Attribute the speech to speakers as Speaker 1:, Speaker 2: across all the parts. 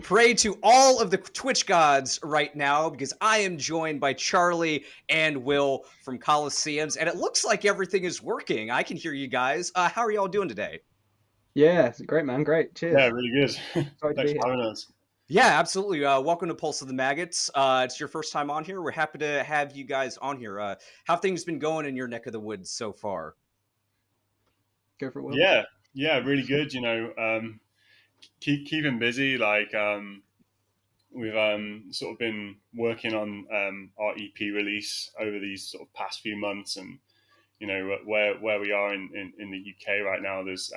Speaker 1: Pray to all of the Twitch gods right now because I am joined by Charlie and Will from Colosseums, and it looks like everything is working. I can hear you guys. How are y'all doing today?
Speaker 2: Yeah, it's great, man. Great.
Speaker 3: Yeah,
Speaker 2: Cheers.
Speaker 3: really good.
Speaker 2: Sorry to
Speaker 3: Thanks
Speaker 2: be
Speaker 3: for
Speaker 2: here.
Speaker 3: having us.
Speaker 1: Yeah, absolutely. Welcome to Pulse of the Maggots. It's your first time on here. We're happy to have you guys on here. How have things been going in your neck of the woods so far?
Speaker 2: Go for it, Will.
Speaker 3: Yeah, really good. Keeping busy. We've sort of been working on our EP release over these sort of past few months, and where we are in the UK right now. There's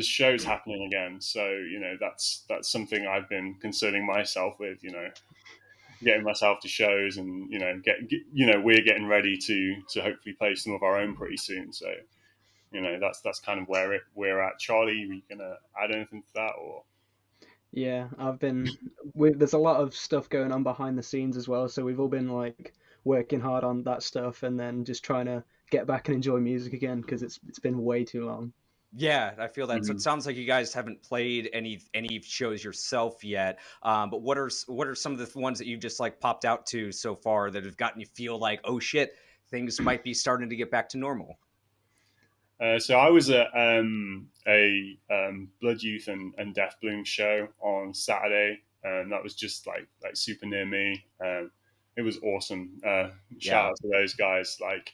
Speaker 3: shows happening again, so that's something I've been concerning myself with. Getting myself to shows, and we're getting ready to hopefully play some of our own pretty soon. So that's kind of where we're at. Charlie, are you gonna add anything to that, or?
Speaker 2: Yeah, there's a lot of stuff going on behind the scenes as well, so we've all been like working hard on that stuff and then just trying to get back and enjoy music again because it's been way too long.
Speaker 1: Yeah, I feel that. So it
Speaker 3: Mhm.
Speaker 1: sounds like you guys haven't played any shows yourself yet. But what are some of the ones that you've just like popped out to so far that have gotten you feel like, oh shit, things might be starting to get back to normal?
Speaker 3: So I was at a Blood Youth and Death Bloom show on Saturday, and that was just like super near me. It was awesome. Shout
Speaker 1: Yeah.
Speaker 3: out to those guys! Like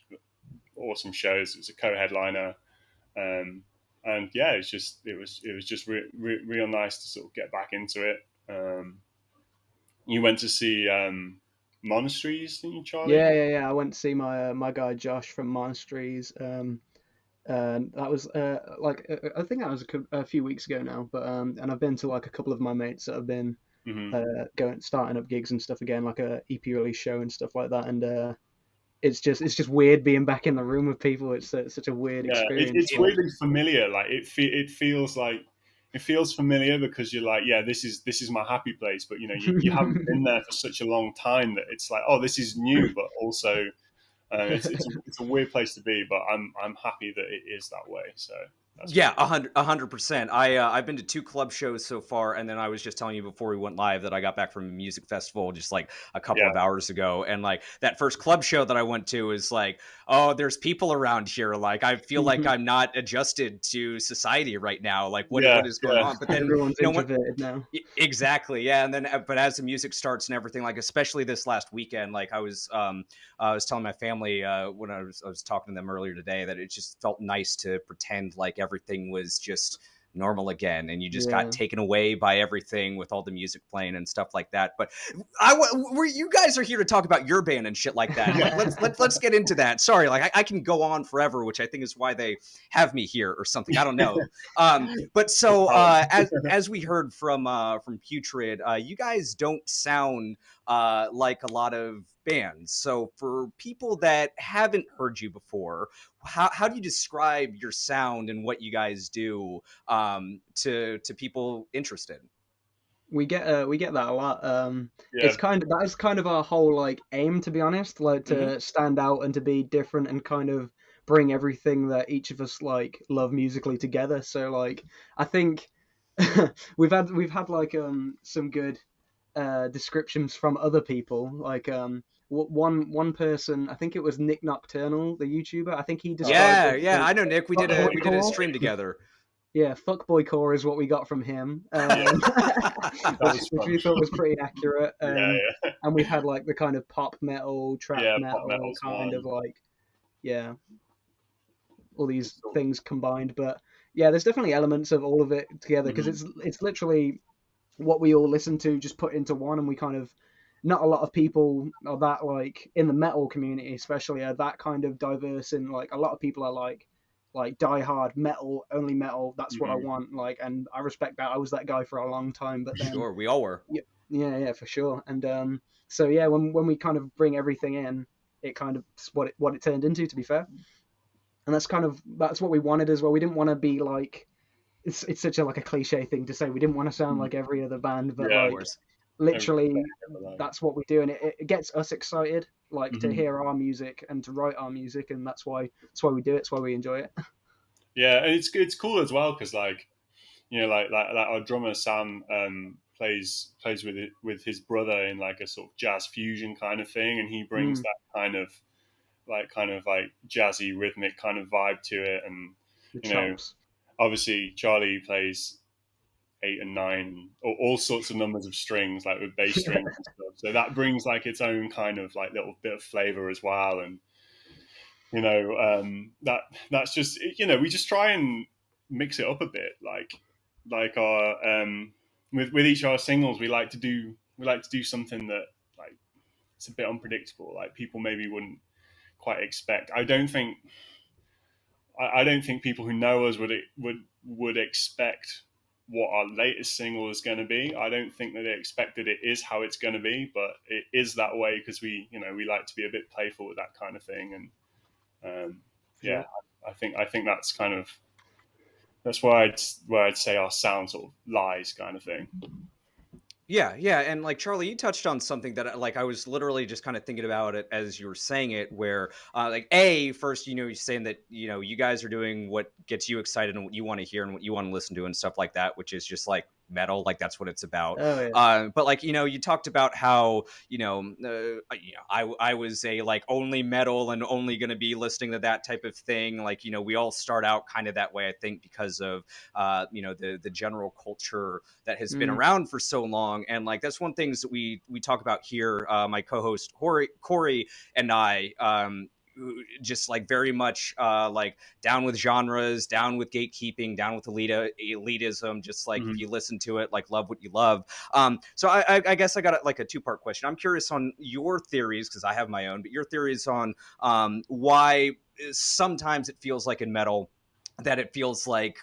Speaker 3: awesome shows. It was a co-headliner, and yeah, it was just real nice to sort of get back into it. You went to see Monasteries, didn't you, Charlie?
Speaker 2: Yeah. I went to see my guy Josh from Monasteries. That was I think that was a few weeks ago now, but and I've been to like a couple of my mates that have been
Speaker 3: Hmm.
Speaker 2: going starting up gigs and stuff again, like a EP release show and stuff like that, and it's just weird being back in the room with people. It's such a weird
Speaker 3: Yeah,
Speaker 2: experience.
Speaker 3: it's
Speaker 2: Like,
Speaker 3: weirdly familiar. Like it feels familiar because you're like, yeah, this is my happy place. But you haven't been there for such a long time that it's like, oh, this is new, but also it's a weird place to be. But I'm happy that it is that way. So that's
Speaker 1: Yeah,
Speaker 3: really
Speaker 1: a
Speaker 3: good.
Speaker 1: hundred, 100%. I've been to two club shows so far, and then I was just telling you before we went live that I got back from a music festival just like a couple
Speaker 3: Yeah,
Speaker 1: of hours ago, and like that first club show that I went to is like, oh, there's people around here. Like I feel like I'm not adjusted to society right now. Like what
Speaker 3: yeah,
Speaker 1: is going
Speaker 3: yeah.
Speaker 1: on? But then
Speaker 2: everyone's
Speaker 1: when
Speaker 2: introverted now.
Speaker 1: exactly, yeah, and then but as the music starts and everything, like especially this last weekend, like I was telling my family when I was talking to them earlier today that it just felt nice to pretend like everything was just normal again, and you just got
Speaker 2: Yeah.
Speaker 1: taken away by everything with all the music playing and stuff like that. But where you guys are here to talk about your band and shit like that. Like let's get into that. Sorry, like I can go on forever, which I think is why they have me here or something. I don't know. But
Speaker 3: No
Speaker 1: so
Speaker 3: problem.
Speaker 1: as we heard from Putrid, you guys don't sound like a lot of bands. So for people that haven't heard you before, how do you describe your sound and what you guys do to people interested?
Speaker 2: We get that a lot.
Speaker 3: Yeah.
Speaker 2: It's kind of that's kind of our whole like aim, to be honest, like
Speaker 1: Hmm.
Speaker 2: to stand out and to be different and kind of bring everything that each of us like love musically together. So like I think we've had like some good descriptions from other people. Like one person, I think it was Nick Nocturnal, the YouTuber. I think he described
Speaker 1: Yeah,
Speaker 2: us
Speaker 1: yeah,
Speaker 2: as
Speaker 1: I know Nick. We did a
Speaker 2: fuckboy
Speaker 1: we did a
Speaker 2: core.
Speaker 1: stream together.
Speaker 2: Yeah, fuckboy core is what we got from him,
Speaker 3: Yeah, that was
Speaker 2: which
Speaker 3: fun.
Speaker 2: we thought was pretty accurate.
Speaker 3: Yeah, yeah,
Speaker 2: And we've had like the kind of pop metal, trap
Speaker 3: yeah. Pop
Speaker 2: metal
Speaker 3: metal's
Speaker 2: kind of
Speaker 3: one.
Speaker 2: like, yeah, all these
Speaker 3: So,
Speaker 2: things combined. But yeah, there's definitely elements of all of it together because
Speaker 3: mhm.
Speaker 2: it's literally what we all listen to just put into one, and we kind of not a lot of people are that like in the metal community especially are that kind of diverse, and like a lot of people are like die hard metal, only metal, that's what I
Speaker 3: Mhm.
Speaker 2: want, like, and I respect that. I was that guy for a long time, but then
Speaker 1: Sure, we all were.
Speaker 2: yeah, yeah, for sure. And so yeah, when we kind of bring everything in, it kind of what it turned into, to be fair. And that's what we wanted as well. We didn't want to be like, it's such a like a cliche thing to say, we didn't want to sound like every other band, but
Speaker 1: Of
Speaker 3: Yeah,
Speaker 2: like
Speaker 1: course.
Speaker 2: literally
Speaker 3: everything ever like.
Speaker 2: that's what we do, and it gets us excited, like to
Speaker 3: Mhm.
Speaker 2: hear our music and to write our music, and that's why we do it. It's why we enjoy it.
Speaker 3: Yeah, and it's cool as well because like you know, like our drummer Sam plays with his brother in like a sort of jazz fusion kind of thing, and he brings
Speaker 2: Mm,
Speaker 3: that kind of like jazzy rhythmic kind of vibe to it. And
Speaker 2: the
Speaker 3: you know,
Speaker 2: chops.
Speaker 3: obviously Charlie plays 8 and 9, all sorts of numbers of strings, like with bass strings and stuff. So that brings like its own kind of like little bit of flavor as well. And you know, that's just, you know, we just try and mix it up a bit, like our with each of our singles, we like to do something that like it's a bit unpredictable, like people maybe wouldn't quite expect. I don't think people who know us would expect what our latest single is going to be. I don't think that they expect that it is how it's going to be, but it is that way because we like to be a bit playful with that kind of thing. And yeah,
Speaker 2: Sure.
Speaker 3: I think that's kind of that's where I'd say our sound sort of lies, kind of thing.
Speaker 1: Yeah, yeah, and like Charlie, you touched on something that like I was literally just kind of thinking about it as you were saying it, where like first, you're saying that you guys are doing what gets you excited and what you want to hear and what you want to listen to and stuff like that, which is just like metal, like that's what it's about.
Speaker 2: Oh yeah.
Speaker 1: But like you talked about how I was a like only metal and only going to be listening to that type of thing. Like we all start out kind of that way, I think, because of the general culture that has been
Speaker 2: Mm.
Speaker 1: around for so long. And like that's one things that we talk about here. My co-host Corey and I, just like very much like down with genres, down with gatekeeping, down with elitism. Just like if
Speaker 3: Mm-hmm.
Speaker 1: you listen to it, like love what you love. So I guess I got like a two-part question. I'm curious on your theories because I have my own, but your theories on why sometimes it feels like in metal that it feels like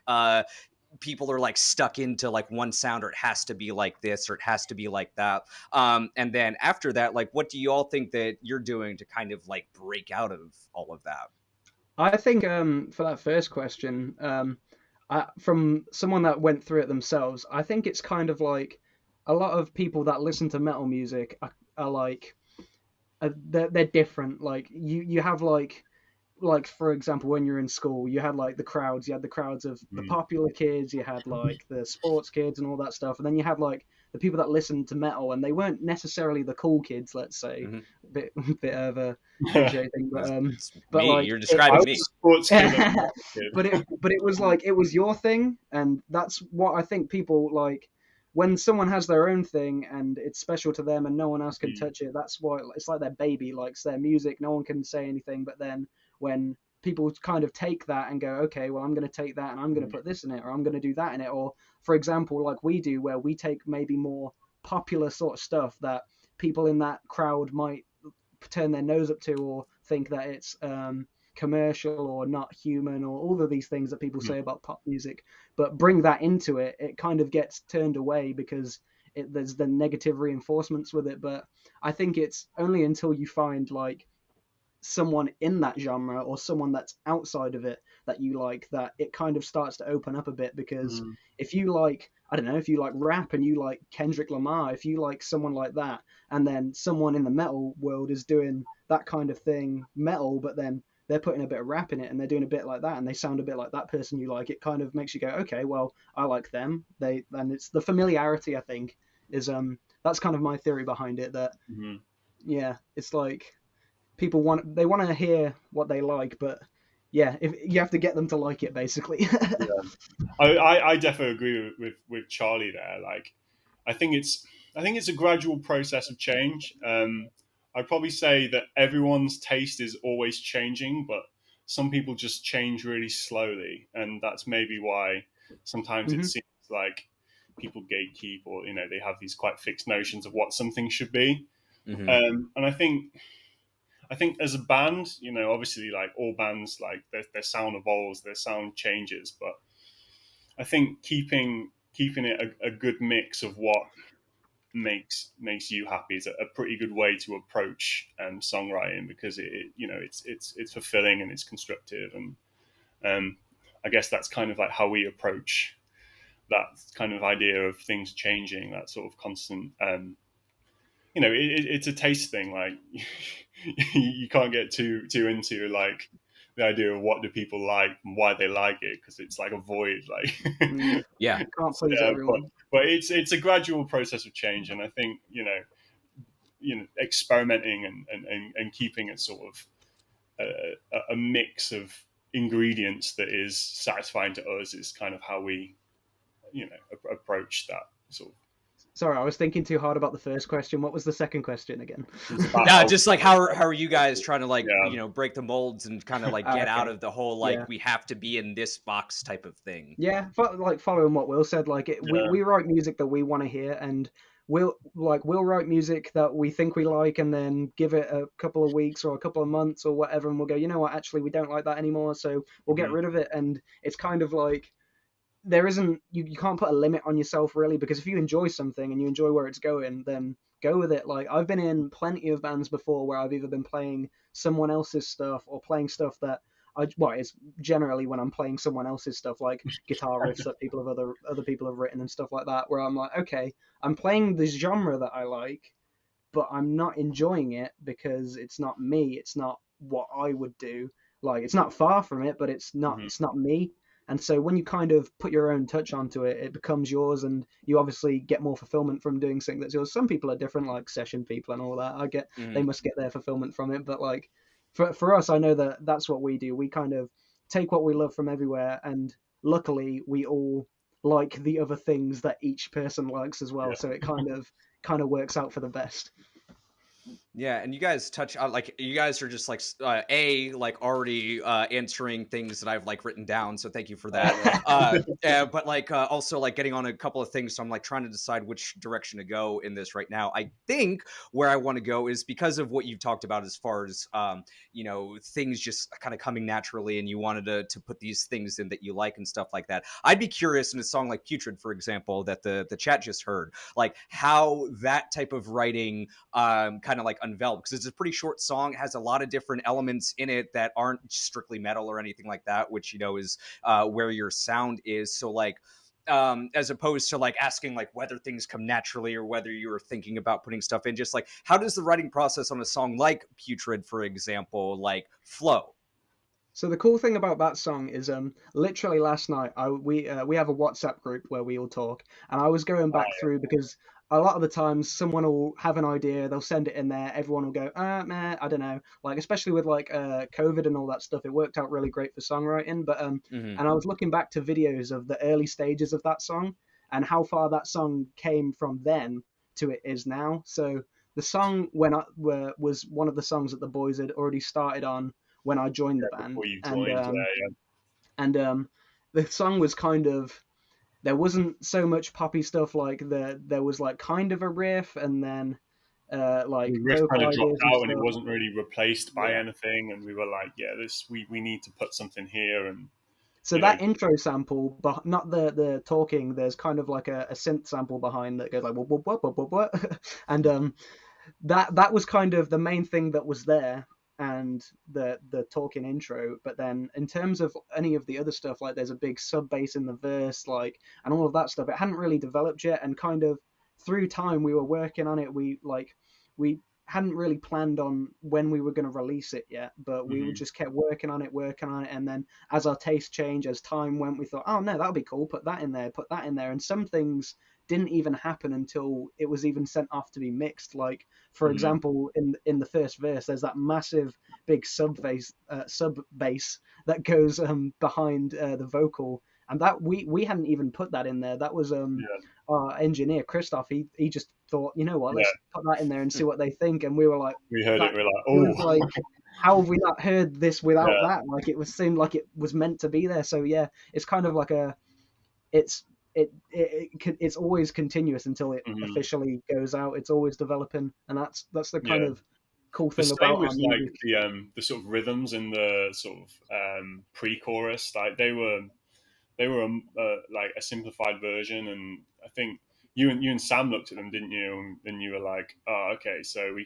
Speaker 1: people are like stuck into like one sound, or it has to be like this or it has to be like that. And then after that, like what do you all think that you're doing to kind of like break out of all of that?
Speaker 2: I think for that first question, from someone that went through it themselves, I think it's kind of like a lot of people that listen to metal music are like they're different. Like you have like for example, when you're in school, you had like the crowds. You had the crowds of the popular kids. You had like the sports kids and all that stuff. And then you had like the people that listened to metal, and they weren't necessarily the cool kids. Let's say
Speaker 1: Mm-hmm.
Speaker 2: bit bit of a
Speaker 3: Yeah.
Speaker 2: cliche thing,
Speaker 1: It's
Speaker 2: but
Speaker 1: me.
Speaker 2: like
Speaker 1: You're
Speaker 2: it,
Speaker 3: I
Speaker 1: describing
Speaker 3: was
Speaker 1: me.
Speaker 3: a sports kid. And a
Speaker 2: but it was like it was your thing, and that's what I think people like. When someone has their own thing and it's special to them and no one else can
Speaker 3: kid.
Speaker 2: touch it, that's why it's like their baby, likes their music. No one can say anything. But then when people kind of take that and go, okay, well, I'm going to take that and I'm going to put this in it, or I'm going to do that in it, or for example, like we do, where we take maybe more popular sort of stuff that people in that crowd might turn their nose up to, or think that it's commercial or not human, or all of these things that people say about pop music, but bring that into it, it kind of gets turned away because there's the negative reinforcements with it. But I think it's only until you find like someone in that genre or someone that's outside of it that you like, that it kind of starts to open up a bit. Because
Speaker 3: Mm.
Speaker 2: if you like, I don't know, if you like rap and you like Kendrick Lamar, if you like someone like that, and then someone in the metal world is doing that kind of thing, metal, but then they're putting a bit of rap in it and they're doing a bit like that and they sound a bit like that person you like, it kind of makes you go, okay, well, I like them. And it's the familiarity, I think, is that's kind of my theory behind it. That
Speaker 3: Mm-hmm.
Speaker 2: yeah, it's like people want to hear what they like, but yeah, if you have to get them to like it, basically.
Speaker 3: Yeah. I definitely agree with Charlie there. Like, I think it's a gradual process of change. I'd probably say that everyone's taste is always changing, but some people just change really slowly, and that's maybe why sometimes it
Speaker 2: Hmm.
Speaker 3: seems like people gatekeep, or they have these quite fixed notions of what something should be.
Speaker 1: Mm-hmm.
Speaker 3: And I think as a band, obviously, like all bands, like their sound evolves, their sound changes, but I think keeping it a good mix of what makes you happy is a pretty good way to approach songwriting, because it's fulfilling and it's constructive. And um, I guess that's kind of like how we approach that kind of idea of things changing, that sort of constant. It's a taste thing. Like you can't get too into like the idea of what do people like and why they like it, because it's like a void, like.
Speaker 1: Yeah.
Speaker 2: You can't please everyone.
Speaker 3: But it's a gradual process of change, and I think experimenting and keeping it sort of a mix of ingredients that is satisfying to us is kind of how we approach that sort of.
Speaker 2: Sorry, I was thinking too hard about the first question. What was the second question again?
Speaker 1: No, just like how are you guys trying to like break the molds and kind of like get
Speaker 2: Okay.
Speaker 1: out of the whole like we have to be in this box type of thing.
Speaker 2: Yeah, like following what Will said, like we write music that we want to hear, and we'll write music that we think we like, and then give it a couple of weeks or a couple of months or whatever, and we'll go, you know what, actually we don't like that anymore, so we'll get rid of it. And it's kind of like there isn't you can't put a limit on yourself really, because if you enjoy something and you enjoy where it's going, then go with it. Like I've been in plenty of bands before where I've either been playing someone else's stuff or playing stuff that it's generally when I'm playing someone else's stuff, like guitar riffs that other people have written and stuff like that, where I'm like, okay, I'm playing this genre that I like, but I'm not enjoying it because it's not me. It's not what I would do. Like it's not far from it, but it's not me. And so when you kind of put your own touch onto it, it becomes yours, and you obviously get more fulfillment from doing something that's yours. Some people are different, like session people and all that. They must get their fulfillment from it, but like for us, I know that that's what we do. We kind of take what we love from everywhere, and luckily we all like the other things that each person likes as well. Yeah. So it kind of works out for the best.
Speaker 1: Yeah, and you guys touch on like you guys are just like already answering things that I've like written down, so thank you for that. But like also like getting on a couple of things, so I'm like trying to decide which direction to go in this right now. I think where I want to go is because of what you've talked about as far as things just kind of coming naturally, and you wanted to put these things in that you like and stuff like that. I'd be curious in a song like Putrid, for example, that the chat just heard, like how that type of writing kind of like unveiled, because it's a pretty short song. It has a lot of different elements in it that aren't strictly metal or anything like that, which is where your sound is. So like as opposed to like asking like whether things come naturally or whether you're thinking about putting stuff in, just like how does the writing process on a song like Putrid, for example, like flow?
Speaker 2: So the cool thing about that song is literally last night we have a WhatsApp group where we all talk, and I was going back through, because a lot of the times someone will have an idea, they'll send it in there, everyone will go, man, I don't know. Like especially with like COVID and all that stuff, it worked out really great for songwriting. But and I was looking back to videos of the early stages of that song and how far that song came from then to it is now. So the song was one of the songs that the boys had already started on when I joined the band.
Speaker 3: Before you joined,
Speaker 2: and the song was kind of, there wasn't so much poppy stuff, like there was like kind of a riff, and then like
Speaker 3: the riff kind of dropped out and it
Speaker 2: stuff.
Speaker 3: wasn't really replaced by anything, and we were like, we need to put something here. And
Speaker 2: so that intro sample, but not the talking, there's kind of like a synth sample behind that goes like what, and that was kind of the main thing that was there, and the talking intro. But then in terms of any of the other stuff, like there's a big sub bass in the verse, like, and all of that stuff, it hadn't really developed yet, and kind of through time we were working on it. We hadn't really planned on when we were going to release it yet, but we just kept working on it, and then as our taste changed, as time went, we thought, oh no, that'll be cool, put that in there, and some things didn't even happen until it was even sent off to be mixed. Like for example, in the first verse, there's that massive big sub bass that goes behind the vocal, and that we hadn't even put that in there. That was our engineer Christoph. He just thought, you know what, let's put that in there and see what they think. And we were like,
Speaker 3: we heard it, we're like, oh,
Speaker 2: like, how have we not heard this without that? Like it seemed like it was meant to be there. So yeah, it's kind of like it's always continuous until it officially goes out. It's always developing, and that's the kind of cool thing about our music.
Speaker 3: Like the sort of rhythms in the sort of pre-chorus, like they were like a simplified version, and I think you and Sam looked at them, didn't you? And you were like, oh, okay, so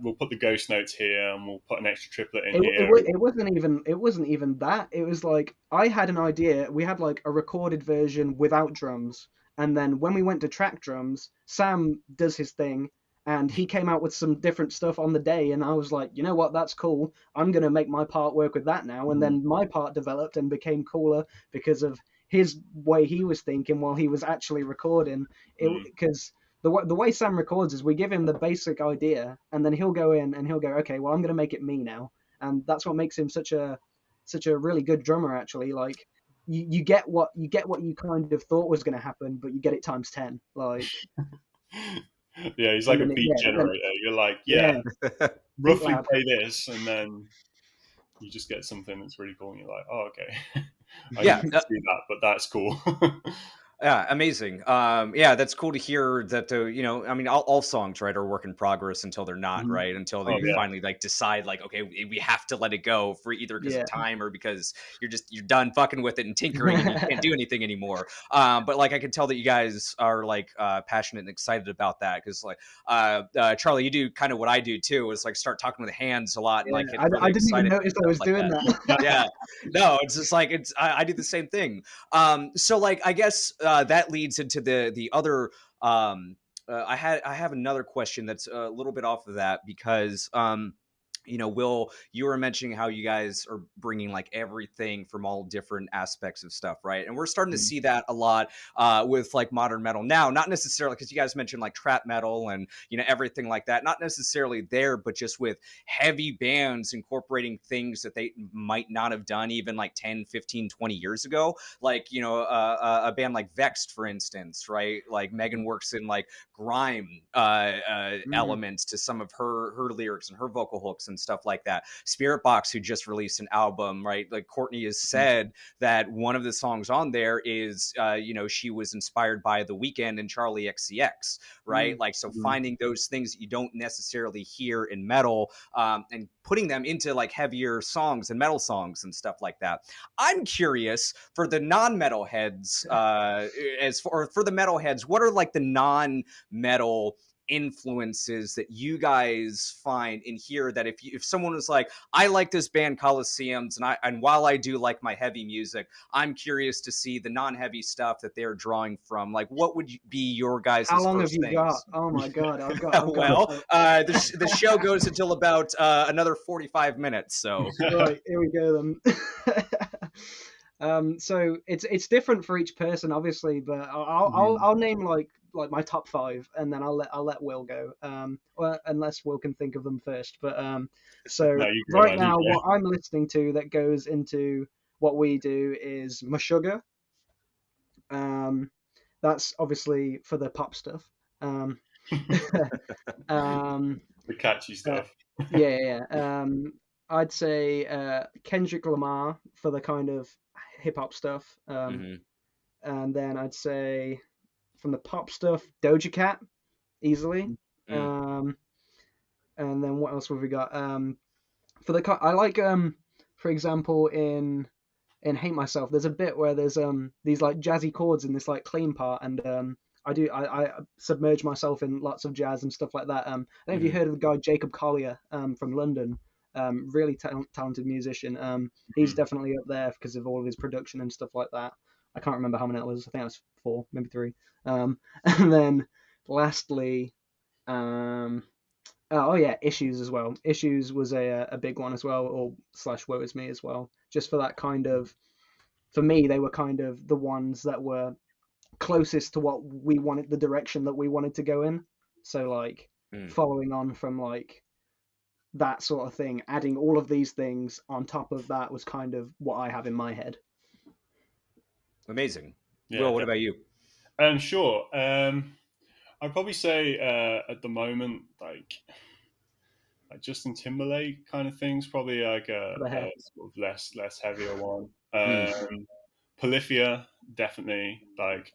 Speaker 3: we'll put the ghost notes here, and we'll put an extra triplet in here.
Speaker 2: It wasn't even that. It was like I had an idea. We had like a recorded version without drums, and then when we went to track drums, Sam does his thing, and he came out with some different stuff on the day, and I was like, you know what, that's cool. I'm gonna make my part work with that now. And then my part developed and became cooler because of his way he was thinking while he was actually recording it. Because the way Sam records is we give him the basic idea, and then he'll go in and he'll go, okay, well, I'm gonna make it me now. And that's what makes him such a really good drummer, actually. Like, you get what you kind of thought was going to happen, but you get it times 10. Like,
Speaker 3: Yeah, he's
Speaker 2: and
Speaker 3: like a
Speaker 2: then
Speaker 3: beat generator. You're like,
Speaker 2: yeah,
Speaker 3: roughly
Speaker 2: loud.
Speaker 3: play this, and then you just get something that's really cool, and you're like, oh, okay. I
Speaker 1: Yeah,
Speaker 3: didn't see that, but that's cool.
Speaker 1: yeah, amazing. Yeah, that's cool to hear that I mean, all songs, right, are work in progress until they're not, right? Until
Speaker 3: Oh
Speaker 1: you
Speaker 3: yeah,
Speaker 1: finally like decide, like, okay, we have to let it go for either because
Speaker 2: Yeah.
Speaker 1: of time or because you're done fucking with it and tinkering and you can't do anything anymore. But like, I can tell that you guys are like passionate and excited about that because like, Charlie, you do kind of what I do too. Is like start talking with hands a lot and
Speaker 2: Yeah,
Speaker 1: like get
Speaker 2: I
Speaker 1: really
Speaker 2: didn't even
Speaker 1: excited
Speaker 2: notice
Speaker 1: and
Speaker 2: I
Speaker 1: stuff
Speaker 2: was
Speaker 1: like
Speaker 2: doing
Speaker 1: that.
Speaker 2: that.
Speaker 1: Yeah, no, it's just like I do the same thing. So like I guess that leads into the other. I have another question that's a little bit off of that because Will, you were mentioning how you guys are bringing like everything from all different aspects of stuff, right? And we're starting to see that a lot with like modern metal now, not necessarily because you guys mentioned like trap metal and everything like that, not necessarily there, but just with heavy bands incorporating things that they might not have done even like 10, 15, 20 years ago, like a band like Vexed, for instance, right? Like Megan works in like grime elements to some of her lyrics and her vocal hooks and stuff like that. Spirit Box, who just released an album, right? Like Courtney has said that one of the songs on there is she was inspired by The Weeknd and Charlie XCX, right? Like, so finding those things that you don't necessarily hear in metal and putting them into like heavier songs and metal songs and stuff like that. I'm curious for the non-metal heads, for the metal heads, what are like the non-metal influences that you guys find in here that if someone was like, I like this band Colosseums, and while I do like my heavy music, I'm curious to see the non-heavy stuff that they're drawing from. Like, what would be your
Speaker 2: How
Speaker 1: guys'
Speaker 2: long have
Speaker 1: first
Speaker 2: you got?
Speaker 1: things?
Speaker 2: Oh my god, I've
Speaker 1: Well,
Speaker 2: got
Speaker 1: the show goes until about another 45 minutes, so
Speaker 2: right, here we go then. So it's different for each person, obviously, but I'll name like my top five, and then I'll let Will go. Well, unless Will can think of them first. But so
Speaker 3: no, you go,
Speaker 2: right
Speaker 3: man,
Speaker 2: now,
Speaker 3: you go.
Speaker 2: what I'm listening to that goes into what we do is Meshuggah. That's obviously for the pop stuff. Um, um,
Speaker 3: The catchy
Speaker 2: uh,
Speaker 3: stuff.
Speaker 2: yeah. I'd say Kendrick Lamar for the kind of hip hop stuff.
Speaker 1: mhm.
Speaker 2: And then I'd say from the pop stuff, Doja Cat, easily.
Speaker 1: Mm.
Speaker 2: Um, and then what else have we got? For the I like for example in Hate Myself, there's a bit where there's these like jazzy chords in this like clean part, and I submerge myself in lots of jazz and stuff like that. I don't know if you heard of the guy Jacob Collier from London, really talented musician. He's definitely up there because of all of his production and stuff like that. I can't remember how many it was. I think it was 4, maybe 3. And then lastly, oh yeah, Issues as well. Issues was a big one as well, or slash Woe Is Me as well. Just for that kind of, for me, they were kind of the ones that were closest to what we wanted, the direction that we wanted to go in. So like following on from like that sort of thing, adding all of these things on top of that was kind of what I have in my head.
Speaker 1: Amazing.
Speaker 3: Yeah,
Speaker 1: Will, what about you?
Speaker 3: sure. I'd probably say at the moment, like Justin Timberlake kind of things, probably like a sort of less heavier one. Polyphia, definitely. Like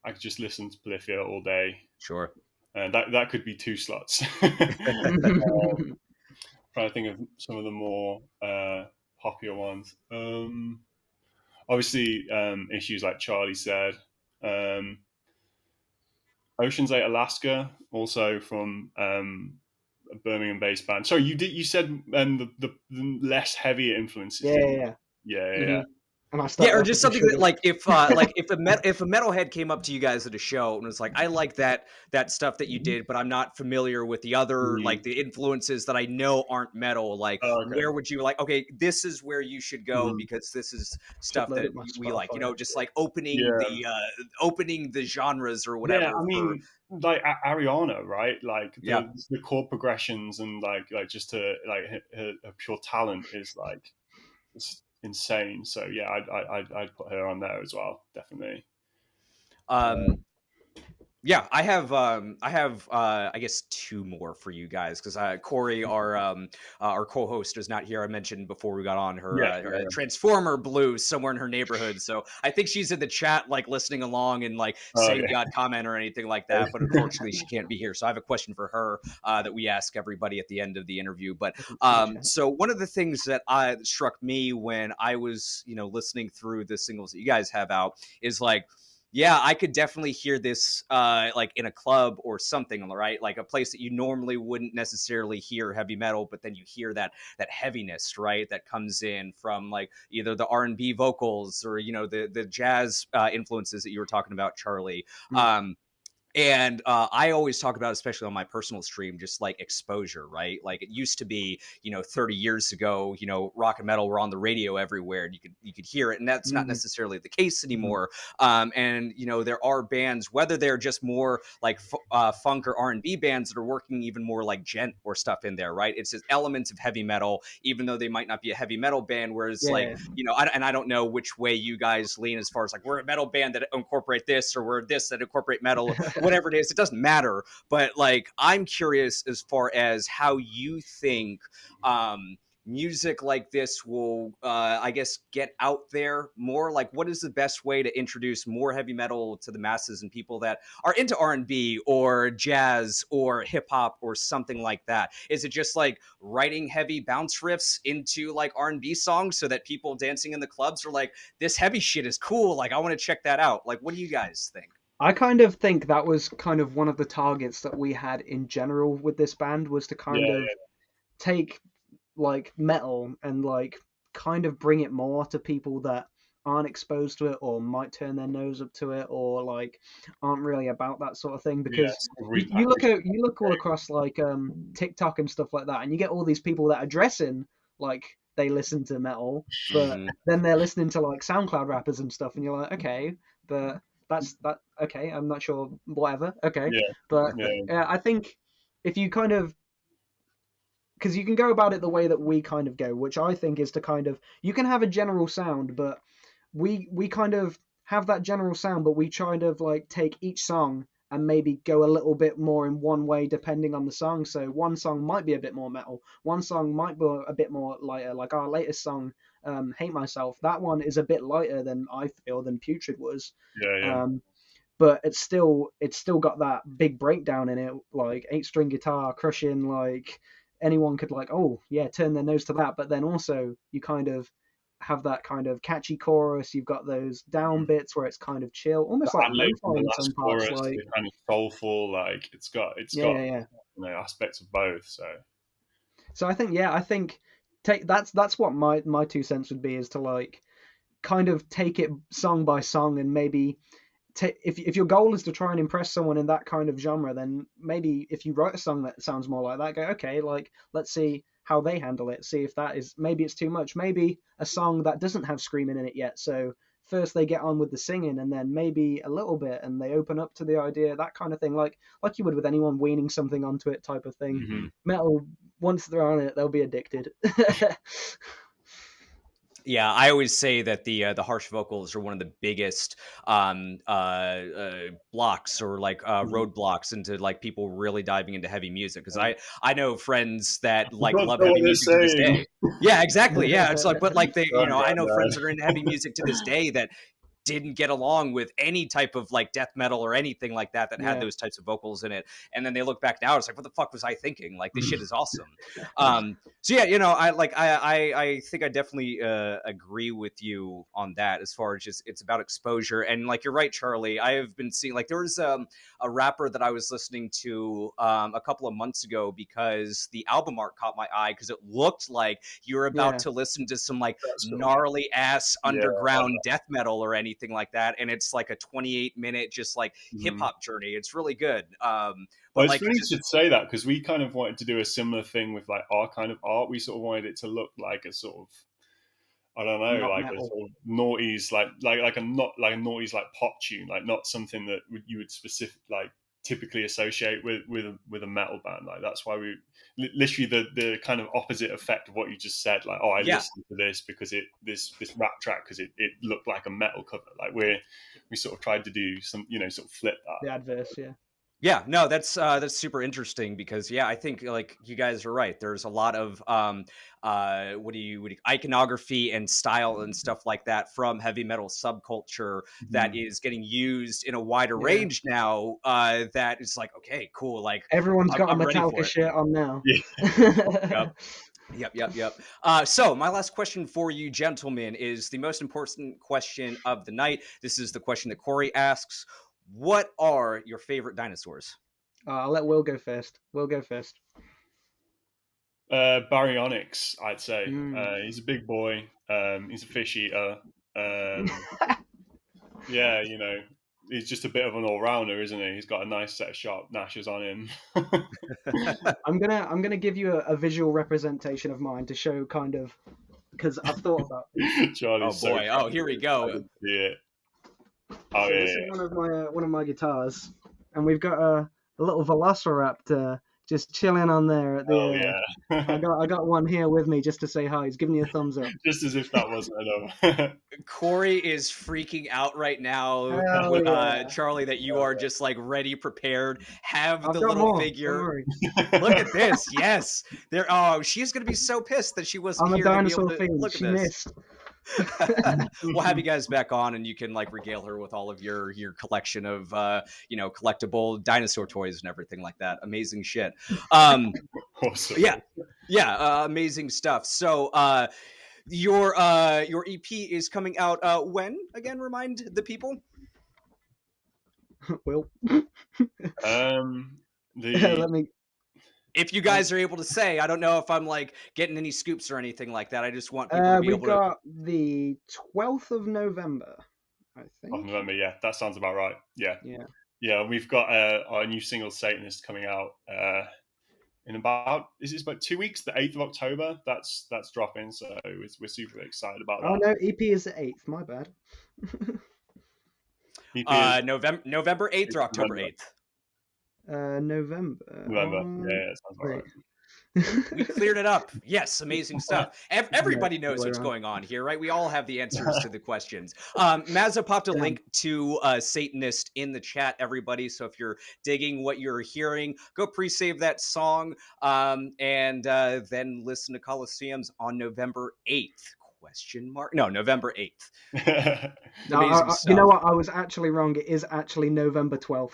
Speaker 3: I could just listen to Polyphia all day,
Speaker 1: Sure.
Speaker 3: and that could be 2 slots. Trying to think of some of the more popular ones. Obviously, issues like Charlie said. Ocean's 8 Alaska, also from a Birmingham-based band. Sorry, you said the less heavy influences.
Speaker 2: Yeah.
Speaker 3: Yeah.
Speaker 2: and I start
Speaker 1: Yeah, or just
Speaker 2: laughing
Speaker 1: something that
Speaker 2: sugar.
Speaker 1: like if a metalhead came up to you guys at a show and was like, I like that stuff that you did, but I'm not familiar with the other like
Speaker 3: Mm.
Speaker 1: the influences that I know aren't metal. Like,
Speaker 3: Oh, okay.
Speaker 1: where would you like? Okay, this is where you should go
Speaker 3: Mm.
Speaker 1: because this is
Speaker 2: Just
Speaker 1: stuff
Speaker 2: load
Speaker 1: that
Speaker 2: up my
Speaker 1: we like. You
Speaker 2: Spotify.
Speaker 1: know, just like opening
Speaker 3: Yeah.
Speaker 1: the genres or
Speaker 3: Yeah,
Speaker 1: whatever
Speaker 3: I
Speaker 1: for.
Speaker 3: mean, like Ariana, right? Like
Speaker 1: Yeah.
Speaker 3: the chord progressions and like just her pure talent is like it's insane. So yeah, I'd put her on there as well, definitely.
Speaker 1: Um, Yeah, I guess two more for you guys because Corey, our co-host, is not here. I mentioned before we got on her,
Speaker 3: Yeah,
Speaker 1: her
Speaker 3: yeah.
Speaker 1: Transformer Blue somewhere in her neighborhood. So I think she's in the chat, like listening along and like
Speaker 3: Oh
Speaker 1: saying
Speaker 3: yeah.
Speaker 1: the odd comment or anything like that. But unfortunately, she can't be here. So I have a question for her that we ask everybody at the end of the interview. But
Speaker 2: I can see the chat.
Speaker 1: so one of the things that struck me when I was listening through the singles that you guys have out is like, yeah, I could definitely hear this like in a club or something, right? Like a place that you normally wouldn't necessarily hear heavy metal, but then you hear that heaviness, right? That comes in from like either the R&B vocals or the jazz influences that you were talking about, Charlie.
Speaker 2: Mm.
Speaker 1: And I always talk about, especially on my personal stream, just like exposure, right? Like it used to be, 30 years ago, rock and metal were on the radio everywhere, and you could hear it, and that's not
Speaker 2: Mm.
Speaker 1: necessarily the case
Speaker 3: Mhm.
Speaker 1: anymore. And there are bands, whether they're just more like funk or R&B bands, that are working even more like gent or stuff in there, right? It's just elements of heavy metal, even though they might not be a heavy metal band. Whereas like
Speaker 2: Yeah.
Speaker 1: I don't know which way you guys lean as far as like we're a metal band that incorporate this or we're this that incorporate metal. Whatever it is, it doesn't matter. But like, I'm curious as far as how you think music like this will, I guess, get out there more. Like, what is the best way to introduce more heavy metal to the masses and people that are into R&B or jazz or hip hop or something like that? Is it just like writing heavy bounce riffs into like R&B songs so that people dancing in the clubs are like, this heavy shit is cool, like I want to check that out? Like, what do you guys think?
Speaker 2: I kind of think that was kind of one of the targets that we had in general with this band, was to kind
Speaker 3: Yeah,
Speaker 2: of take like metal and like kind of bring it more to people that aren't exposed to it or might turn their nose up to it or like aren't really about that sort of thing.
Speaker 3: yeah.
Speaker 2: Because
Speaker 3: Sort of
Speaker 2: you look all across like TikTok and stuff like that, and you get all these people that are dressing like they listen to metal, but
Speaker 1: Mhm.
Speaker 2: then they're listening to like SoundCloud rappers and stuff, and you're like, okay, but that's that okay, I'm not sure, whatever, okay.
Speaker 3: Yeah,
Speaker 2: But
Speaker 3: yeah.
Speaker 2: I think if you kind of, because you can go about it the way that we kind of go, which I think is to kind of, you can have a general sound, but we kind of have that general sound, but we try to like take each song and maybe go a little bit more in one way depending on the song. So one song might be a bit more metal, one song might be a bit more lighter. Like our latest song, "Hate Myself," that one is a bit lighter than I feel than Putrid was.
Speaker 3: Yeah, yeah.
Speaker 2: Um, but it's still got that big breakdown in it, like 8 string guitar crushing, like anyone could like, oh yeah, turn their nose to that. But then also you kind of have that kind of catchy chorus. You've got those down bits where it's kind of chill,
Speaker 3: The
Speaker 2: almost like
Speaker 3: ad libs in
Speaker 2: lo-fi
Speaker 3: the
Speaker 2: in
Speaker 3: last
Speaker 2: some parts.
Speaker 3: chorus,
Speaker 2: Like
Speaker 3: they're kind of soulful. Like it's
Speaker 2: yeah,
Speaker 3: got
Speaker 2: yeah, yeah.
Speaker 3: aspects of both. So
Speaker 2: So I think take that's what my 2 cents would be, is to like kind of take it song by song, and maybe if your goal is to try and impress someone in that kind of genre, then maybe if you write a song that sounds more like that, go, okay, like let's see how they handle it. See if that is, maybe it's too much. Maybe a song that doesn't have screaming in it yet. So first they get on with the singing, and then maybe a little bit, and they open up to the idea, that kind of thing, like you would with anyone weaning something onto it type of thing.
Speaker 3: Mhm.
Speaker 2: Metal, once they're on it, they'll be addicted.
Speaker 1: Yeah, I always say that the harsh vocals are one of the biggest blocks or like
Speaker 2: Mhm.
Speaker 1: roadblocks into like people really diving into heavy music. Because I know friends that
Speaker 3: I
Speaker 1: like
Speaker 3: don't
Speaker 1: love
Speaker 3: know what
Speaker 1: heavy
Speaker 3: they're
Speaker 1: music to this
Speaker 3: saying.
Speaker 1: day. Yeah, exactly. Yeah, it's like, but like they,
Speaker 3: Oh
Speaker 1: I know
Speaker 3: god,
Speaker 1: friends that are into heavy music to this day that didn't get along with any type of like death metal or anything like that that had
Speaker 2: Yeah.
Speaker 1: those types of vocals in it. And then they look back now, it's like, what the fuck was I thinking? Like, this shit is awesome. So yeah, I think I definitely agree with you on that as far as just it's about exposure. And like you're right, Charlie. I have been seeing like there was a rapper that I was listening to a couple of months ago because the album art caught my eye because it looked like you were about to listen to some like
Speaker 3: That's cool.
Speaker 1: gnarly ass
Speaker 3: Yeah,
Speaker 1: underground death metal or anything like that, and it's like a 28-minute just like hip hop journey. It's really good.
Speaker 3: Well,
Speaker 1: But
Speaker 3: it's
Speaker 1: like
Speaker 3: funny you
Speaker 1: just
Speaker 3: should say that because we kind of wanted to do a similar thing with like our kind of art. We sort of wanted it to look like a sort of, I don't know,
Speaker 2: Not
Speaker 3: like a
Speaker 2: metal.
Speaker 3: sort of noughties, like a not like a noughties like pop tune, like not something that you would specific like typically associate with a metal band. Like that's why we literally the kind of opposite effect of what you just said. Like, oh, I
Speaker 1: yeah.
Speaker 3: listened to this because this rap track because it looked like a metal cover. Like we sort of tried to do some, you know, sort of flip that.
Speaker 2: The adverse, yeah.
Speaker 1: Yeah, no, that's super interesting because yeah, I think like you guys are right. There's a lot of iconography and style and stuff like that from heavy metal subculture that is getting used in a wider range now. That is like, okay, cool. Like
Speaker 2: Everyone's got
Speaker 1: I'm
Speaker 2: a
Speaker 1: ready for
Speaker 2: Metallica
Speaker 1: it.
Speaker 2: shirt on now.
Speaker 1: Yep. Yep. So my last question for you, gentlemen, is the most important question of the night. This is the question that Corey asks. What are your favorite dinosaurs?
Speaker 2: I'll let Will go first. Will go first.
Speaker 3: Baryonyx, I'd say. He's a big boy. He's a fish eater. Yeah, you know, he's just a bit of an all-rounder, isn't he? He's got a nice set of sharp gnashes on him.
Speaker 2: I'm gonna give you a visual representation of mine to show kind of, because I've thought about it.
Speaker 3: Charlie's
Speaker 1: Oh boy!
Speaker 3: so
Speaker 1: Oh, here we go.
Speaker 3: Yeah.
Speaker 2: So this is one of my guitars, and we've got a little Velociraptor just chilling on there at the.
Speaker 3: Oh yeah.
Speaker 2: I got one here with me just to say hi. He's giving you a thumbs up.
Speaker 3: Just as if that wasn't enough.
Speaker 1: Corey is freaking out right now,
Speaker 2: Hell yeah.
Speaker 1: Charlie. That you are just like ready, prepared. Have
Speaker 2: I've
Speaker 1: the
Speaker 2: got
Speaker 1: little
Speaker 2: more. Don't
Speaker 1: figure.
Speaker 2: worry.
Speaker 1: Look at this. Yes, there. Oh, she's gonna be so pissed that she wasn't
Speaker 2: I'm a
Speaker 1: here to be
Speaker 2: dinosaur
Speaker 1: able to
Speaker 2: fiend.
Speaker 1: look
Speaker 2: She
Speaker 1: at this.
Speaker 2: missed.
Speaker 1: We'll have you guys back on, and you can like regale her with all of your collection of collectible dinosaur toys and everything like that. Amazing shit.
Speaker 3: Awesome.
Speaker 1: Yeah, amazing stuff. So your EP is coming out when again? Remind the people.
Speaker 2: Will.
Speaker 3: Let
Speaker 2: me.
Speaker 1: If you guys are able to say, I don't know if I'm like getting any scoops or anything like that. I just want people to be able to.
Speaker 2: We've got the 12th of November, I think.
Speaker 3: Of November, yeah, that sounds about right. Yeah. We've got our new single "Satanist" coming out in about 2 weeks, the 8th of October. That's dropping, so we're super excited about that.
Speaker 2: Oh no, EP is the 8th. My bad.
Speaker 1: November 8th or October 8th.
Speaker 2: November.
Speaker 3: Yeah, sounds about right.
Speaker 1: We cleared it up. Yes, amazing stuff. Everybody knows what's going on here, right? We all have the answers to the questions. Mazza popped a link to Satanist in the chat, everybody. So if you're digging what you're hearing, go pre-save that song and then listen to Colosseums on November 8th. No, November 8th.
Speaker 2: You know what? I was actually wrong. It is actually November 12th.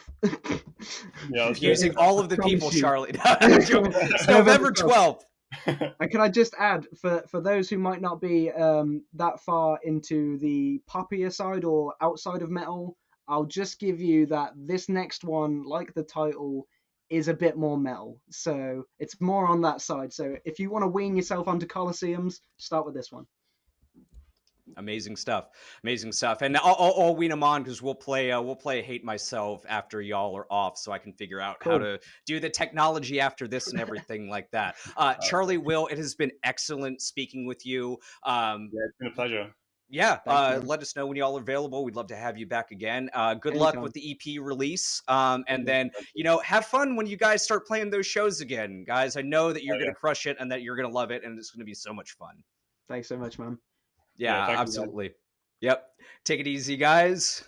Speaker 1: Confusing all of the people, Charlie. It's November 12th.
Speaker 2: And can I just add, for those who might not be that far into the poppier side or outside of metal, I'll just give you that this next one, like the title, is a bit more metal. So it's more on that side. So if you want to wean yourself onto Colosseums, start with this one.
Speaker 1: Amazing stuff. And I'll wean them on because we'll play Hate Myself after y'all are off, so I can figure out how to do the technology after this and everything like that. Charlie, Will, it has been excellent speaking with you.
Speaker 3: It's been a pleasure.
Speaker 1: Yeah, let us know when y'all are available. We'd love to have you back again. Good luck with the EP release. And then, have fun when you guys start playing those shows again. Guys, I know that you're going to crush it and that you're going to love it, and it's going to be so much fun.
Speaker 2: Thanks so much, man.
Speaker 1: Yeah, absolutely. Yep. Take it easy, guys.